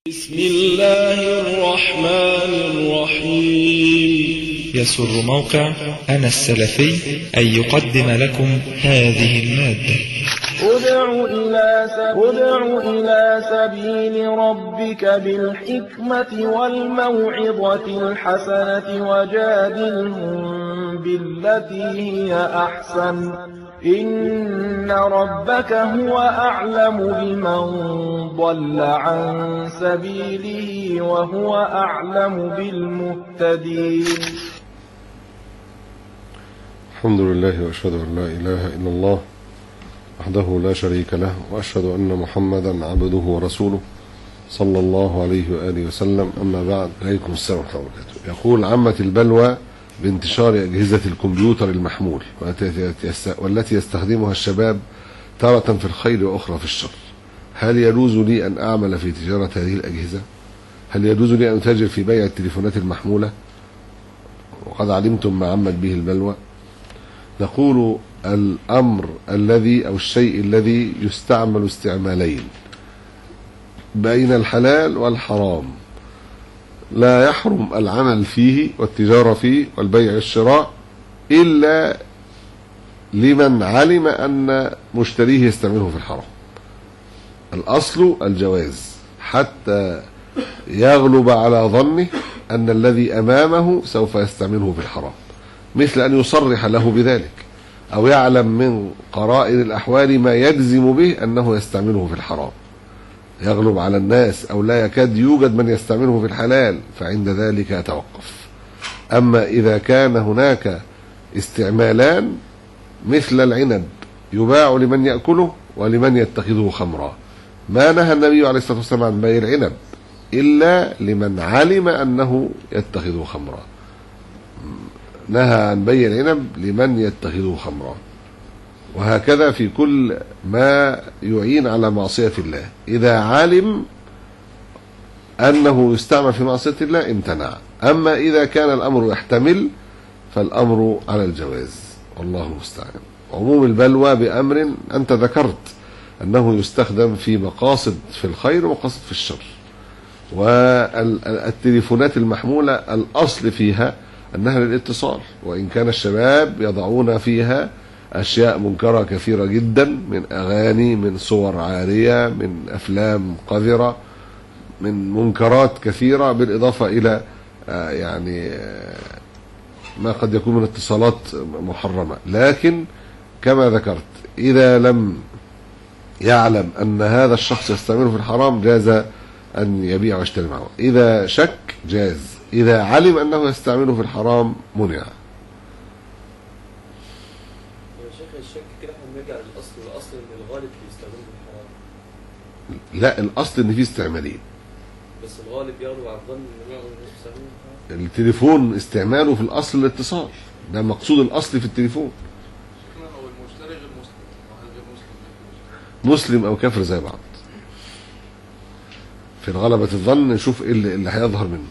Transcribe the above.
بسم الله الرحمن الرحيم. يسر موقع أنا السلفي أن يقدم لكم هذه المادة. ادع إلى سبيل ربك بالحكمة والموعظة الحسنة وجادلهم بالتي هي أحسن إن ربك هو أعلم بمن ضل عن سبيله وهو أعلم بالمهتدين. الحمد لله وأشهد أن لا إله إلا الله وحده لا شريك له، وأشهد أن محمدا عبده ورسوله صلى الله عليه وآله وسلم. أما بعد، عليكم السلام ورحمة الله وبركاته. يقول: عمت البلوى بانتشار أجهزة الكمبيوتر المحمول والتي يستخدمها الشباب تارة في الخير وأخرى في الشر. هل يجوز لي أن أعمل في تجارة هذه الأجهزة؟ هل يجوز لي أن أتاجر في بيع التليفونات المحمولة وقد علمتم ما عمت به البلوى؟ نقول: الأمر الذي أو الشيء الذي يستعمل استعمالين بين الحلال والحرام لا يحرم العمل فيه والتجارة فيه والبيع والشراء إلا لمن علم أن مشتريه يستعمله في الحرام. الأصل الجواز حتى يغلب على ظنه أن الذي أمامه سوف يستعمله في الحرام، مثل أن يصرح له بذلك أو يعلم من قرائن الأحوال ما يجزم به أنه يستعمله في الحرام. يغلب على الناس أو لا يكاد يوجد من يستعمله في الحلال، فعند ذلك يتوقف. أما إذا كان هناك استعمالان مثل العنب يباع لمن يأكله ولمن يتخذه خمرا، ما نهى النبي عليه الصلاة والسلام عن بيع العنب إلا لمن علم أنه يتخذه خمرا. نهى عن بيع العنب لمن يتخذه خمرا، وهكذا في كل ما يعين على معصية الله. إذا علم أنه يستعمل في معصية الله امتنع. أما إذا كان الأمر يحتمل فالأمر على الجواز، والله المستعان. عموم البلوى بأمر أنت ذكرت أنه يستخدم في مقاصد في الخير ومقاصد في الشر. والتليفونات المحمولة الأصل فيها أنها للاتصال، وإن كان الشباب يضعون فيها أشياء منكرة كثيرة جدا، من أغاني، من صور عارية، من أفلام قذرة، من منكرات كثيرة، بالإضافة إلى ما قد يكون من اتصالات محرمة. لكن كما ذكرت، إذا لم يعلم أن هذا الشخص يستعمله في الحرام جاز أن يبيع ويشتري معه. إذا شك جاز، إذا علم أنه يستعمله في الحرام منع. يا شيخ الشك كده احنا بنرجع للأصل إن الغالب بيستخدمه في الحرام. لا، الأصل إن فيه استعمالين، بس الغالب يغلب على الظن إن معظم الناس بيستخدموه في الحرام. التليفون استعماله في الأصل الاتصال، ده مقصود الأصل في التليفون. هو المشتري غير مسلم، واحد غير مسلم مسلم أو كافر زي بعض. في غلبة الظن نشوف إيه اللي هيظهر منه.